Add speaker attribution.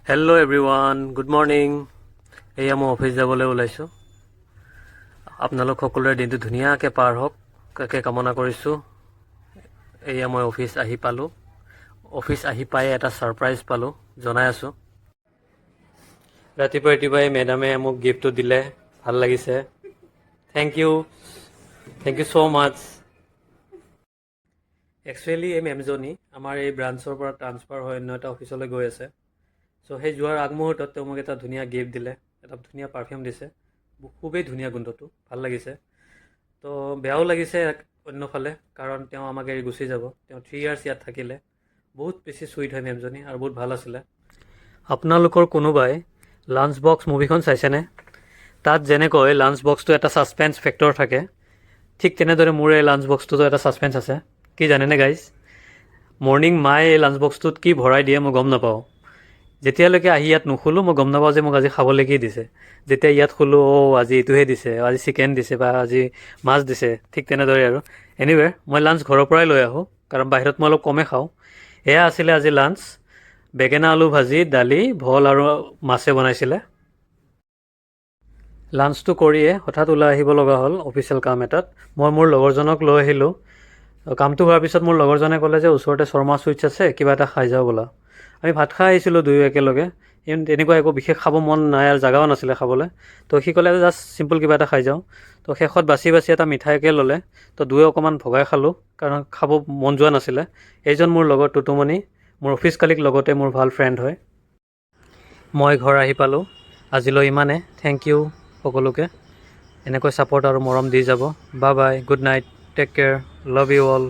Speaker 1: Hello' everyone, good morning. এয়া মই office যাবলৈ ওলাইছোঁ। আপোনালোক সকলোৰে দিনটো ধুনীয়াকৈ পাৰ হওক তাকে কামনা কৰিছোঁ। এয়া মই অফিচ আহি পালোঁ। অফিচ আহি পাই এটা ছাৰপ্ৰাইজ পালোঁ, জনাই আছোঁ। ৰাতিপুৱাই মেডামে মোক গিফ্টটো দিলে, ভাল লাগিছে। Thank you so' much. Actually এই মেমজনী আমাৰ এই ব্ৰাঞ্চৰ পৰা ট্ৰান্সফাৰ হৈ অন্য এটা অফিচলৈ গৈ আছে। চ' সেই যোৱাৰ আগমুহূৰ্তত তেওঁ মোক এটা ধুনীয়া গিফ্ট দিলে, এটা ধুনীয়া পাৰফিউম দিছে। খুবেই ধুনীয়া গোন্ধটো, ভাল লাগিছে। তো বেয়াও লাগিছে অন্যফালে, কাৰণ তেওঁ আমাক এৰি গুচি যাব। তেওঁ 3 years ইয়াত থাকিলে। বহুত বেছি চুইট হয় মেমজনী আৰু বহুত ভাল আছিলে। আপোনালোকৰ কোনোবাই লাঞ্চ বক্স মুভিখন চাইছেনে? তাত যেনেকৈ লাঞ্চ বক্সটো এটা ছাছপেন্স ফেক্টৰ থাকে, ঠিক তেনেদৰে মোৰ এই লাঞ্চ বক্সটোতো এটা ছাছপেন্স আছে। কি জানেনে গাইজ? মৰ্ণিং মায়ে এই লাঞ্চ বক্সটোত কি ভৰাই দিয়ে মই গম নাপাওঁ। যেতিয়ালৈকে আহি ইয়াত নুখুলোঁ মই গম নাপাওঁ যে মোক আজি খাবলৈ কি দিছে। যেতিয়া ইয়াত খোলোঁ, আজি এইটোহে দিছে, আজি চিকেন দিছে বা আজি মাছ দিছে, ঠিক তেনেদৰে আৰু। এনিৱে, মই লাঞ্চ ঘৰৰ পৰাই লৈ আহোঁ, কাৰণ বাহিৰত মই অলপ কমেই খাওঁ। এয়া আছিলে আজি লাঞ্চ। বেঙেনা আলু ভাজি, দালি, ভল আৰু মাছে বনাইছিলে। লাঞ্চটো কৰিয়ে হঠাৎ ওলাই আহিব লগা হ'ল অফিচিয়েল কাম এটাত। মই মোৰ লগৰজনক লৈ আহিলোঁ। কামটো হোৱাৰ পিছত মোৰ লগৰজনে ক'লে যে ওচৰতে শৰ্মা চুইটছ আছে, কিবা এটা খাই যাওঁ ব'লা। আমি ভাত খাই আহিছিলোঁ দুয়ো একেলগে। তেনেকুৱা একো বিশেষ খাব মন নাই আৰু জেগাও নাছিলে খাবলৈ। তো সি ক'লে যে জাষ্ট চিম্পুল কিবা এটা খাই যাওঁ। তো শেষত বাছি এটা মিঠাইকে ল'লে। তো দুয়ো অকণমান ভগাই খালোঁ, কাৰণ খাব মন যোৱা নাছিলে। এইজন মোৰ লগৰ টুটুমণি, মোৰ অফিচ কালিগ, লগতে মোৰ ভাল ফ্ৰেণ্ড হয়। মই ঘৰ আহি পালোঁ। আজিলৈ ইমানে। থেংক ইউ সকলোকে। এনেকৈ ছাপৰ্ট আৰু মৰম দি যাব। Bye bye, good night, take care, love you all.